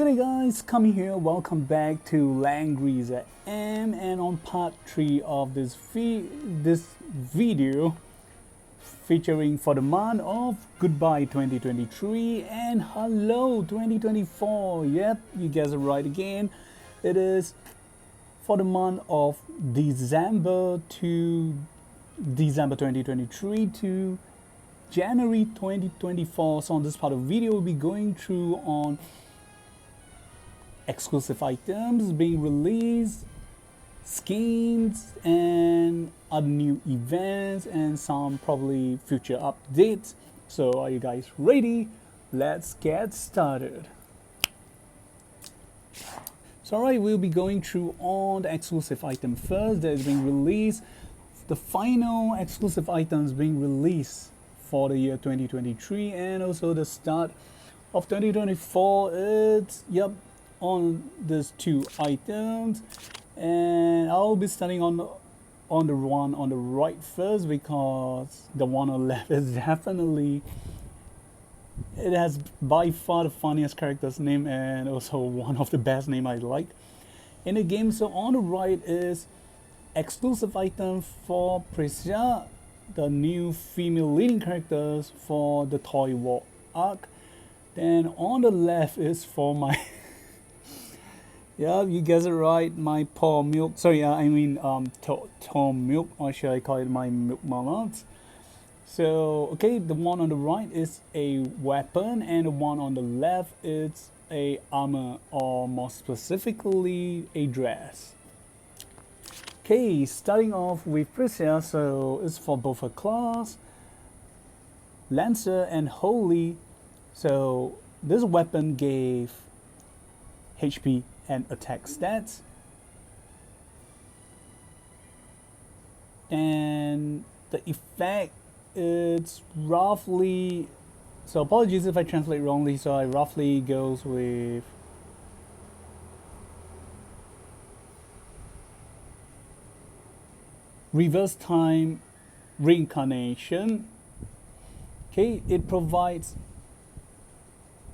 Good day guys, coming here, welcome back to Langrisser M, and on part 3 of this video featuring for the month of Goodbye 2023 and Hello 2024. Yep, you guys are right again. It is for the month of December 2023 to January 2024. So on this part of the video, we'll be going through on exclusive items being released, skins, and other new events, and some probably future updates. So are you guys ready? Let's get started. So alright, we'll be going through on the exclusive item first that is being released. The final exclusive items being released for the year 2023 and also the start of 2024. It's on these two items, and I'll be starting on the one on the right first, because the one on the left is definitely, it has by far the funniest character's name and also one of the best name I like in the game. So on the right is exclusive item for Precia, the new female leading characters for the Toy War arc. Then on the left is for my yeah, you guys are right, my Thormilk, Thormilk, or should I call it my milk mallards. So okay, the one on the right is a weapon and the one on the left is a armor, or more specifically a dress. Okay, starting off with Precia, so it's for both a class, Lancer and Holy. So this weapon gave HP and attack stats, and the effect is roughly, so apologies if I translate wrongly, so I roughly goes with reverse time reincarnation. Okay, it provides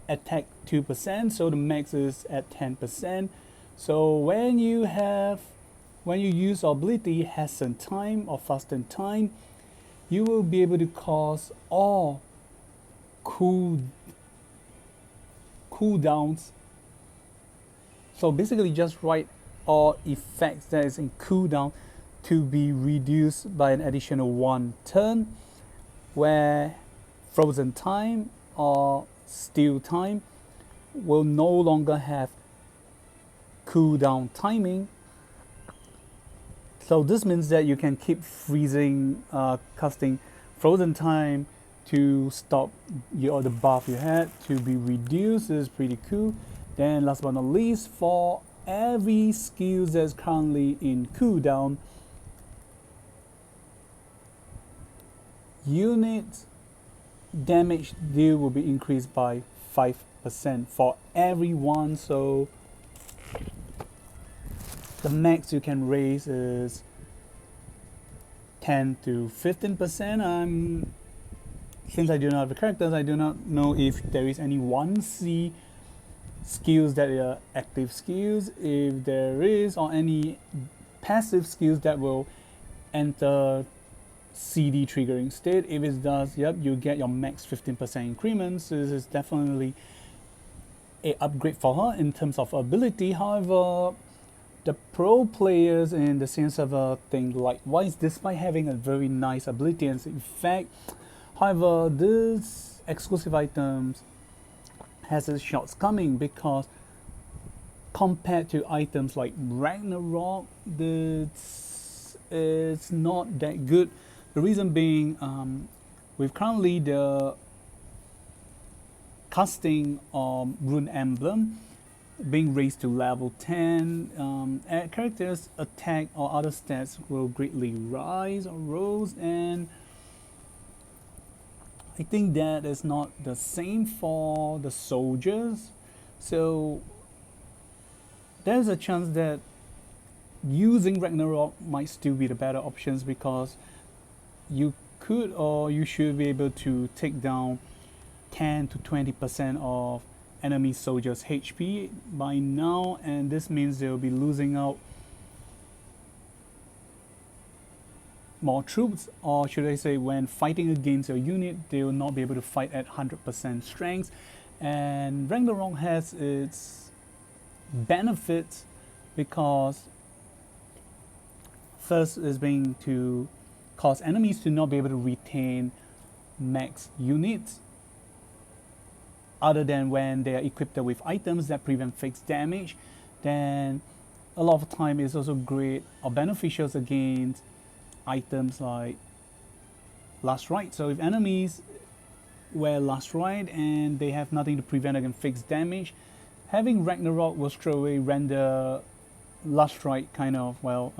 attack 2%, so the max is at 10%. So when you use ability hasten time or fasten time, you will be able to cause all cooldowns. So basically just write all effects that is in cooldown to be reduced by an additional 1 turn, where frozen time or still time will no longer have cooldown timing. So this means that you can keep freezing, casting frozen time to stop the buff you had to be reduced. This is pretty cool. Then last but not least, for every skill that's currently in cooldown, unit damage deal will be increased by 5% for everyone. So the max you can raise is 10 to 15%. Since I do not have the characters, I do not know if there is any 1C skills that are active skills, if there is, or any passive skills that will enter CD triggering state. If it does, yep, you get your max 15% increments. So this is definitely a upgrade for her in terms of ability. However, the pro players in the CN server think likewise, despite having a very nice ability and effect. However, this exclusive items has its shortcoming, because compared to items like Ragnarok, this is not that good. The reason being, with currently the casting of Rune Emblem being raised to level 10, characters' attack or other stats will greatly rise or rose, and I think that is not the same for the soldiers. So there's a chance that using Ragnarok might still be the better options, because you could, or you should be able to take down 10 to 20% of enemy soldiers HP by now, and this means they'll be losing out more troops, or should I say when fighting against your unit they will not be able to fight at 100% strength. And Ragnarok has its benefits because first is being to cause enemies to not be able to retain max units other than when they are equipped with items that prevent fixed damage. Then a lot of the time it's also great or beneficial against items like Last Ride. So if enemies wear Last Ride and they have nothing to prevent against fixed damage, having Ragnarok will straight away render Last Ride kind of, well,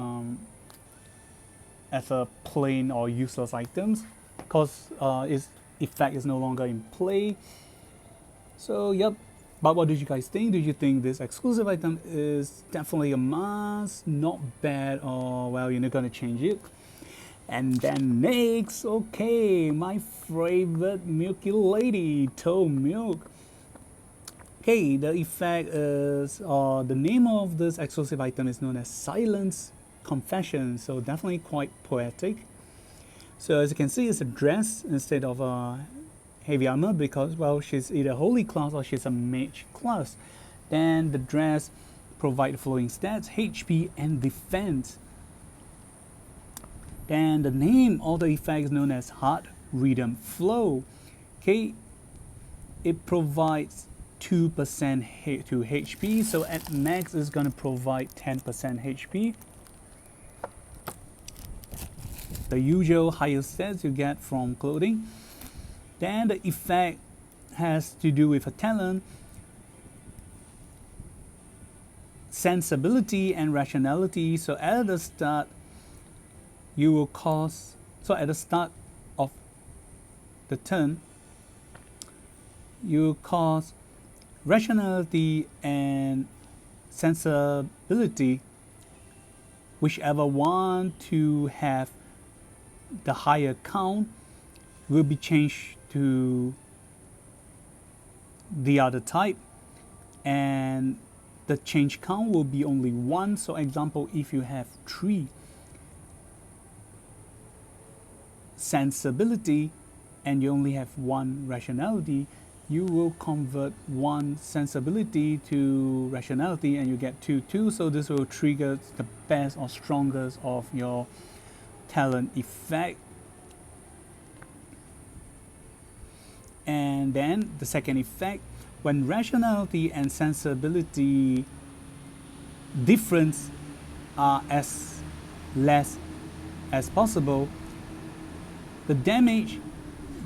as a plain or useless items because its effect is no longer in play. So yep, but what did you guys think? Did you think this exclusive item is definitely a must, not bad, or well, you're not gonna change it? And then next, okay, my favorite milky lady, Thormilk. Okay, the effect is, the name of this exclusive item is known as Silence Confession, so definitely quite poetic. So as you can see, it's a dress instead of a heavy armor because, well, she's either holy class or she's a mage class. Then the dress provides the following stats: HP and defense. Then the name of the effect is known as Heart Rhythm Flow. Okay, it provides 2% to HP, so at max it's gonna provide 10% HP. The usual higher stats you get from clothing. Then the effect has to do with a talent, sensibility and rationality. So at the start you will cause, so at the start of the turn you cause rationality and sensibility, whichever one to have the higher count will be changed to the other type, and the change count will be only 1. So example, if you have 3 sensibility and you only have 1 rationality, you will convert 1 sensibility to rationality and you get 2. So this will trigger the best or strongest of your talent effect. And then the second effect, when rationality and sensibility difference are as less as possible, the damage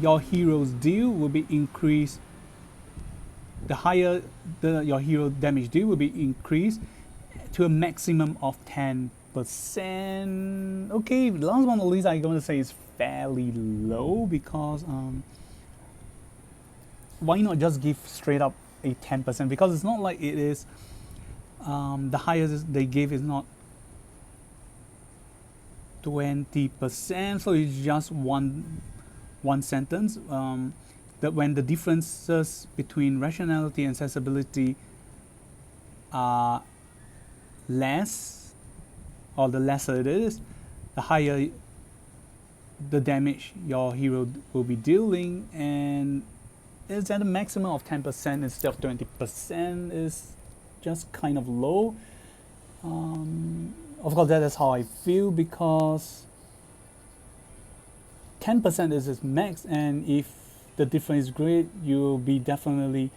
your heroes deal will be increased. The higher your hero damage deal will be increased to a maximum of 10%. Okay, last but not least, I'm going to say it's fairly low because why not just give straight up a 10%? Because it's not like it is the highest they give is not 20%, so it's just one sentence. That when the differences between rationality and sensibility are less, or the lesser it is, the higher the damage your hero will be dealing, and it's at a maximum of 10% instead of 20% is just kind of low. Of course, that is how I feel because 10% is its max, and if the difference is great, you'll be definitely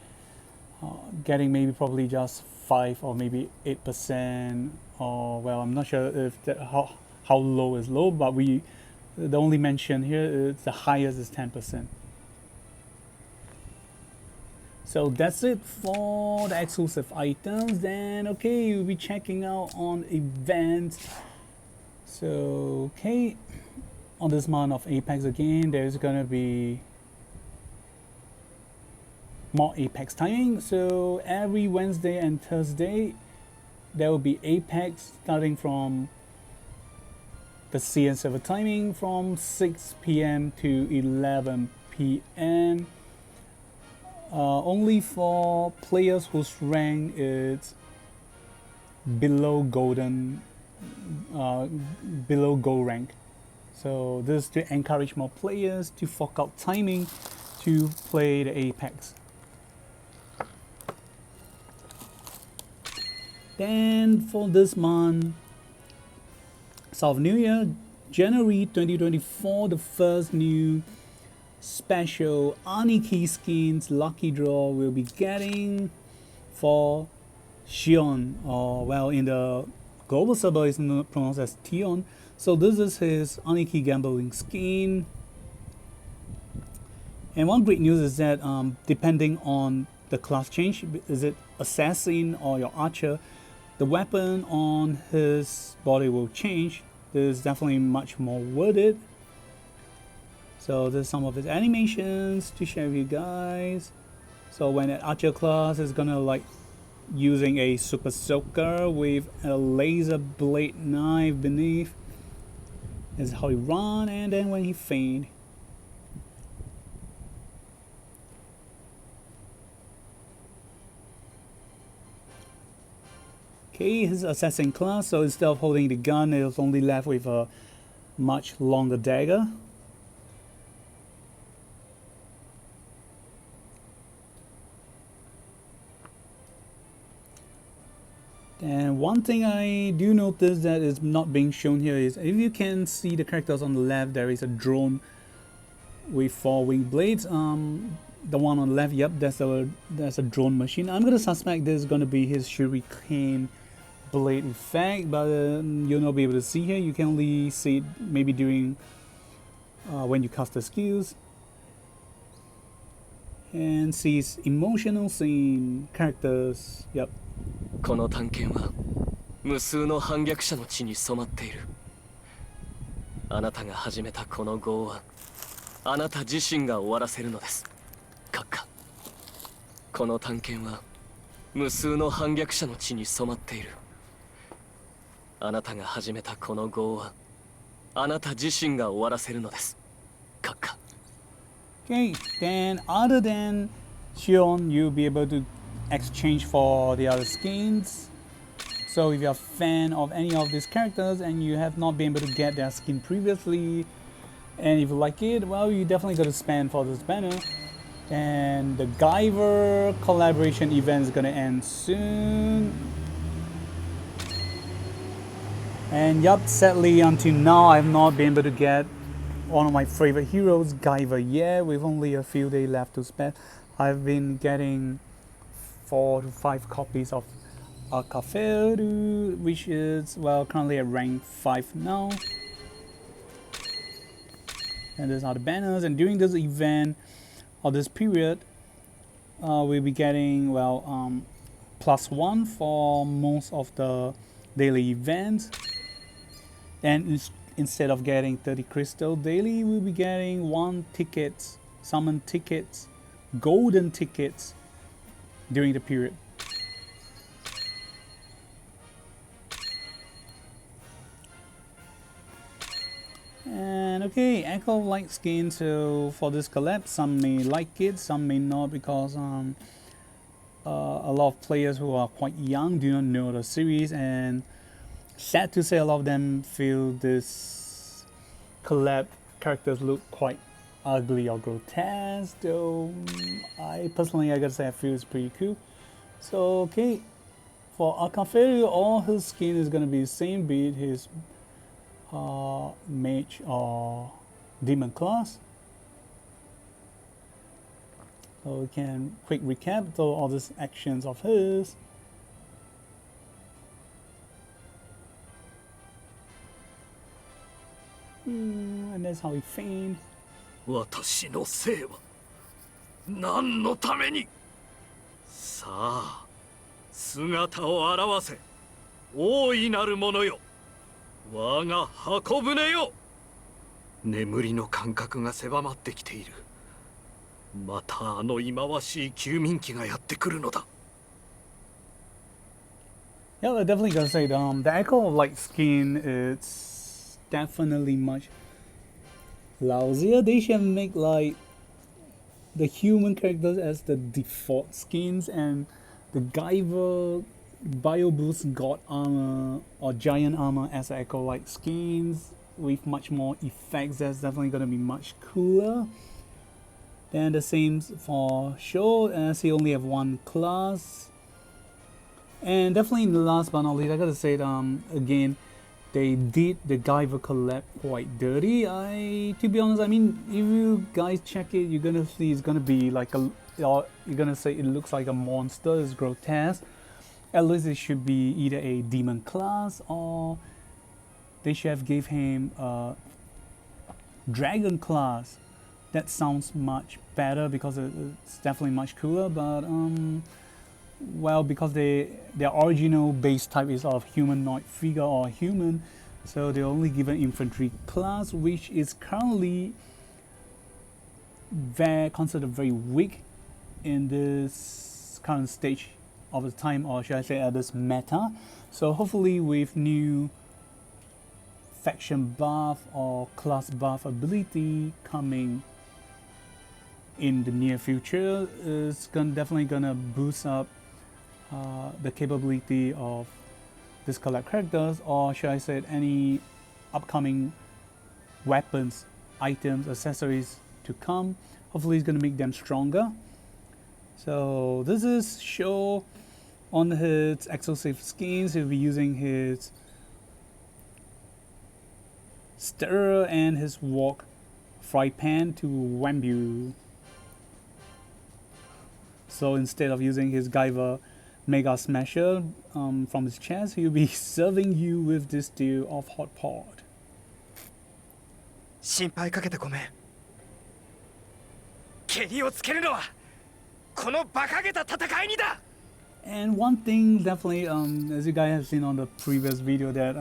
getting maybe probably just 5 or maybe 8%, or well, I'm not sure if how low is low, but the only mention here is the highest is 10%. So that's it for the exclusive items. Then okay, you'll be checking out on events. So okay, on this month of Apex again, there's gonna be more Apex timing. So every Wednesday and Thursday there will be Apex starting from the CN server timing from 6 p.m. to 11 p.m. only for players whose rank is below golden, below gold rank. So this is to encourage more players to fork out timing to play the Apex. Then for this month, South New Year, January 2024, the first new special Aniki skins lucky draw we'll be getting for Xion, or well, in the global server is pronounced as Tion. So this is his Aniki gambling skin. And one great news is that depending on the class change, is it assassin or your archer, the weapon on his body will change. This is definitely much more worth it. So there's some of his animations to share with you guys. So when an archer class is gonna like using a super soaker with a laser blade knife beneath, this is how he run, and then when he faint. Okay, his assassin class, so instead of holding the gun, it's only left with a much longer dagger. And one thing I do notice that is not being shown here is, if you can see the characters on the left, there is a drone with 4 wing blades. The one on the left, yep, that's a drone machine. I'm gonna suspect this is gonna be his shuriken blade effect, but you'll not be able to see here. You can only see it maybe during when you cast the skills. And see his emotional scene characters, yep. この探検は無数の反逆者の血に染まっている。あなたが始めたこの剛腕、あなた自身が終わらせるのです。閣下。この探検は無数の反逆者の血に染まっている。あなたが始めたこの剛腕、あなた自身が終わらせるのです。閣下。Okay, then other than Xion, you'll be able to exchange for the other skins. So if you're a fan of any of these characters and you have not been able to get their skin previously, and if you like it, well, you definitely got to spend for this banner. And the Guyver collaboration event is gonna end soon. And yup, sadly until now I've not been able to get one of my favorite heroes, Guyver, yet, with only a few days left to spend. I've been getting 4 to 5 copies of Akaferu, which is, well, currently at rank 5 now. And these are the banners, and during this event or this period, we'll be getting, well, +1 for most of the daily events. And instead of getting 30 crystal daily, we'll be getting 1 tickets, summon tickets, golden tickets during the period. And okay, Echo Light Skin. So for this collab, some may like it, some may not, because a lot of players who are quite young do not know the series, and sad to say, a lot of them feel this collab characters look quite ugly or grotesque. Though I gotta say I feel it's pretty cool. So okay, for Akaferu, all his skin is gonna be the same, be it his mage or demon class. So we can quick recap all these actions of his. And that's how he fainted. 私の生は何のために。さあ、姿を現せ、大いなるものよ。我が箱舟よ。眠りの感覚が狭まってきている。またあの忌まわしい休眠期がやってくるのだ。Yeah, I definitely gotta say, the Echo of Light skin is definitely much lousier. They should make like the human characters as the default skins, and the Guyver Bio Boost God Armor or Giant Armor as Acolyte skins with much more effects. That's definitely going to be much cooler. Then the same for Show, as he only have one class. And definitely in the last but not least, I gotta say again, they did the Guyver collab quite dirty. To be honest, I mean, if you guys check it, you're gonna see it's gonna be like a, or you're gonna say it looks like a monster. It's grotesque. At least it should be either a demon class, or they should have gave him a dragon class. That sounds much better because it's definitely much cooler. But well, because their original base type is of humanoid figure or human, so they're only given infantry class, which is currently considered very weak in this current stage of the time, or should I say at this meta. So hopefully with new faction buff or class buff ability coming in the near future, it's definitely gonna boost up the capability of this collab characters, or should I say any upcoming weapons, items, accessories to come. Hopefully it's gonna make them stronger. So this is Show on his exclusive skins. He'll be using his stirrer and his wok fry pan to wham you. So instead of using his Guyver Mega Smasher from his chest, he'll be serving you with this deal of hot pot. 心配かけてごめん。ケリをつけるのはこの馬鹿げた戦いにだ。 And one thing definitely, as you guys have seen on the previous video, that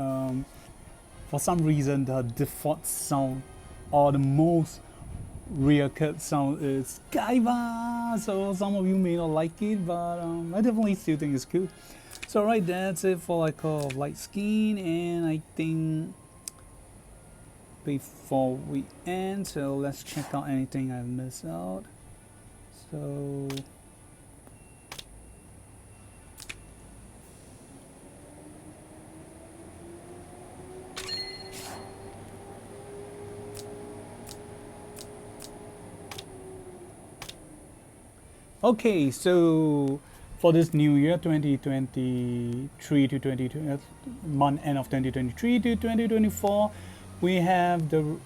for some reason the default sound or the most reoccurred sound is Guyver. So some of you may not like it, but I definitely still think it's cool. So right, that's it for like a light skin, and I think before we end, so let's check out anything I've missed out. So okay, so for this new year 2023 to 2020, month end of 2023 to 2024, we have the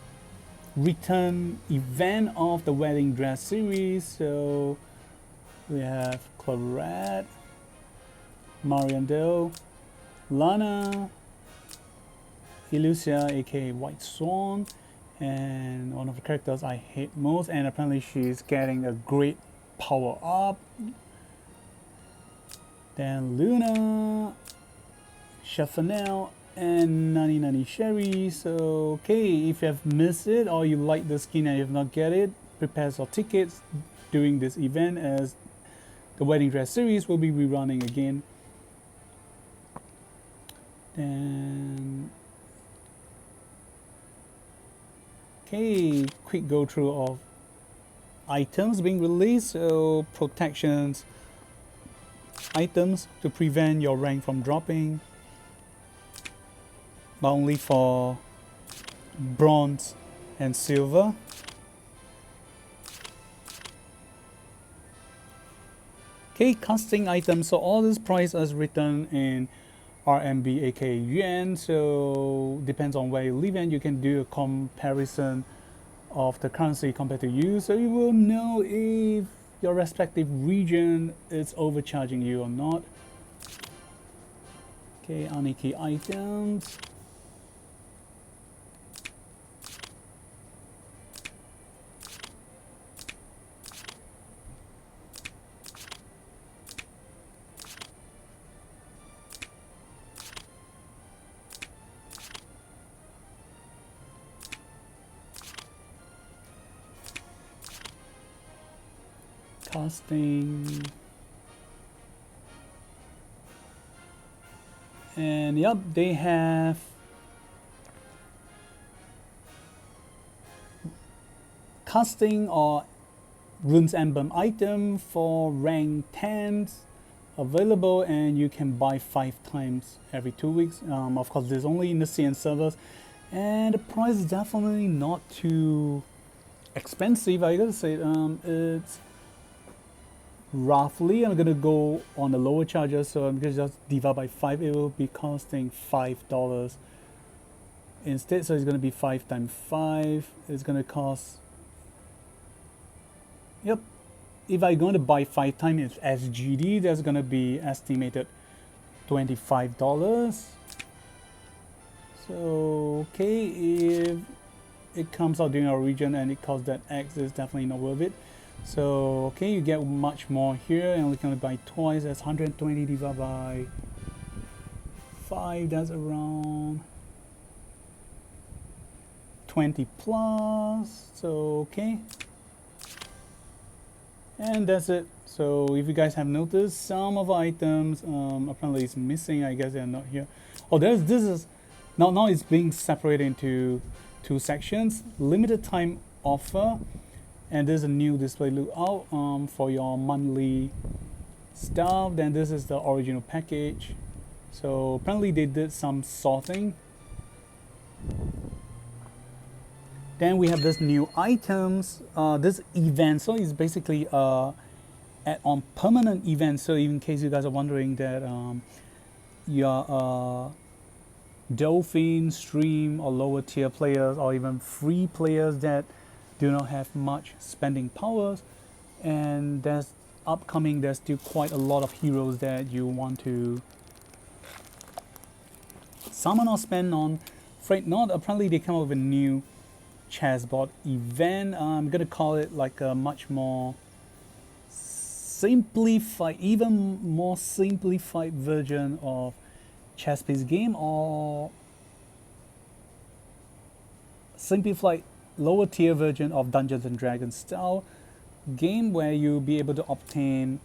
return event of the wedding dress series. So we have Claret, Mariandel, Lana, Elucia aka White Swan, and one of the characters I hate most, and apparently she's getting a great power up. Then Luna, Chafanel, and Nani Nani Sherry. So okay, if you have missed it or you like the skin and you have not get it, prepare your tickets during this event, as the wedding dress series will be rerunning again. Then okay, quick go through of items being released. So protections items to prevent your rank from dropping, but only for bronze and silver. Okay, casting items. So all this price is written in RMB aka yuan, so depends on where you live, and you can do a comparison of the currency compared to you, so you will know if your respective region is overcharging you or not. Okay, Aniki items. Casting, and yep, they have casting or Runes Emblem item for rank 10s available, and you can buy 5 times every 2 weeks. Of course, this is only in the CN servers, and the price is definitely not too expensive. I gotta say, it's roughly, I'm gonna go on the lower charges, so I'm gonna just divide by 5. It will be costing $5 instead, so it's gonna be 5 times 5. It's gonna cost, yep, if I'm going to buy 5 times SGD, that's gonna be estimated $25. So okay, if it comes out during our region and it costs that X, it's definitely not worth it. So okay, you get much more here, and we're gonna buy twice. That's 120 divided by 5. That's around 20 plus. So okay, and that's it. So if you guys have noticed, some of our items apparently is missing. I guess they're not here. Oh, this is now it's being separated into 2 sections. Limited time offer, and there's a new display layout for your monthly stuff. Then this is the original package. So apparently they did some sorting. Then we have this new items, this event. So it's basically add-on permanent event. So in case you guys are wondering that you're Dolphin, Stream, or lower tier players, or even free players that do not have much spending powers, and there's still quite a lot of heroes that you want to summon or spend on. Freight Not, apparently they come up with a new chessboard event. I'm gonna call it like a much more simplified, even more simplified version of chess piece game, or simplified lower tier version of Dungeons and Dragons style game, where you'll be able to obtain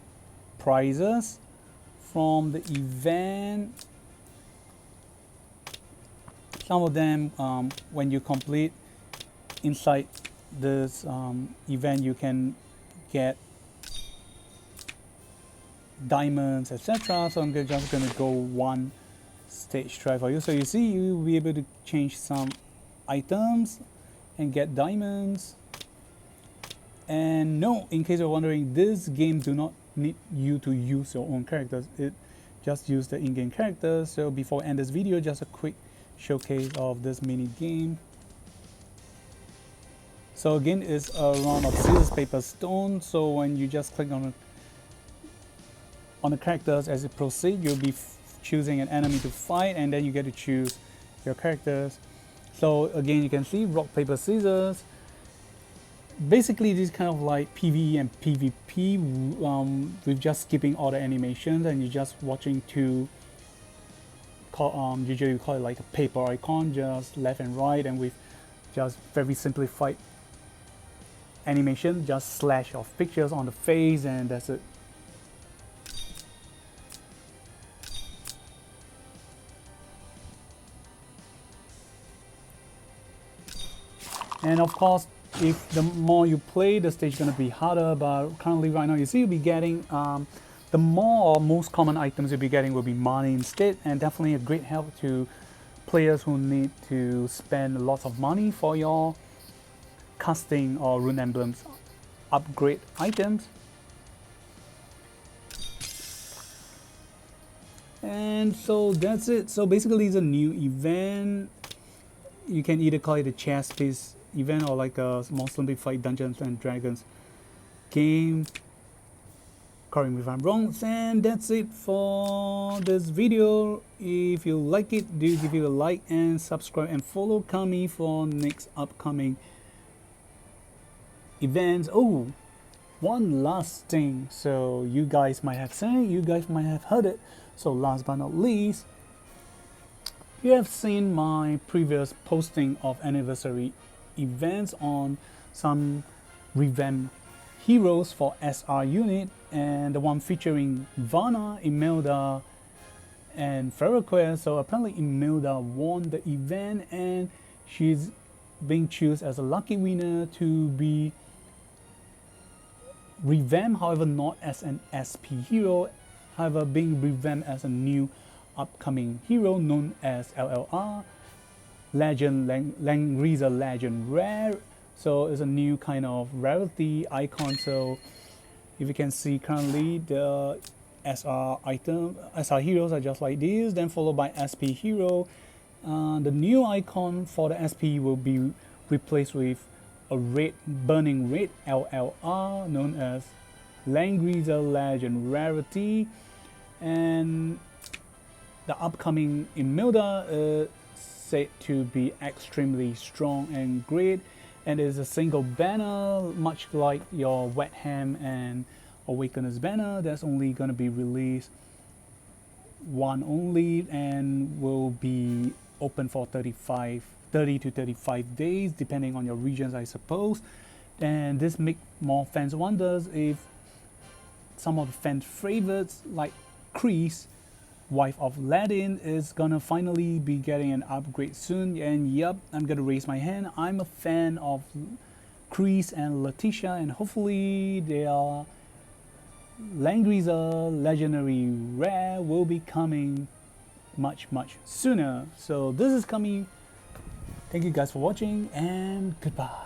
prizes from the event. Some of them, when you complete inside this event, you can get diamonds, etc. So I'm just gonna go one stage try for you. So you see, you'll be able to change some items and get diamonds. And no, in case you're wondering, this game do not need you to use your own characters. It just use the in-game characters. So before I end this video, just a quick showcase of this mini game. So again, it's a round of scissors, paper, stone. So when you just click on the characters as it proceeds, you'll be choosing an enemy to fight, and then you get to choose your characters. So again, you can see rock, paper, scissors. Basically, this is kind of like PvE and PvP with just skipping all the animations, and you're just watching two. Usually you call it like a paper icon, just left and right, and with just very simplified animation, just slash of pictures on the face, and that's it. And of course, if the more you play, the stage is going to be harder, but currently right now you see you'll be getting the more or most common items you'll be getting will be money instead, and definitely a great help to players who need to spend lots of money for your casting or rune emblems upgrade items. And so that's it. So basically it's a new event. You can either call it a chess piece event or like a more simplified Dungeons and Dragons game. Correct me if I'm wrong. And that's it for this video. If you like it, do give it a like and subscribe and follow Kami for next upcoming events. Oh, one last thing. So you guys might have seen it, you guys might have heard it. So last but not least, you have seen my previous posting of anniversary events on some revamped heroes for SR unit, and the one featuring Vanna, Imelda, and Ferroquest. So apparently Imelda won the event, and she's being chosen as a lucky winner to be revamped, however not as an SP hero, however being revamped as a new upcoming hero known as LLR, Legend, Langrisser Legend Rare. So it's a new kind of rarity icon. So if you can see currently the SR heroes are just like this, then followed by SP hero. The new icon for the SP will be replaced with a red, burning red LLR known as Langrisser Legend Rarity, and the upcoming Imelda is said to be extremely strong and great, and is a single banner much like your Wet Ham and Awakeners banner. That's only going to be released one only and will be open for 30 to 35 days depending on your regions, I suppose. And this make more fans wonders if some of the fan favorites like Kreese, Wife of Ladin, is gonna finally be getting an upgrade soon. And yep, I'm gonna raise my hand. I'm a fan of Kreese and Letitia, and hopefully their Langrisser Legendary Rare will be coming much sooner. So this is coming. Thank you guys for watching, and goodbye.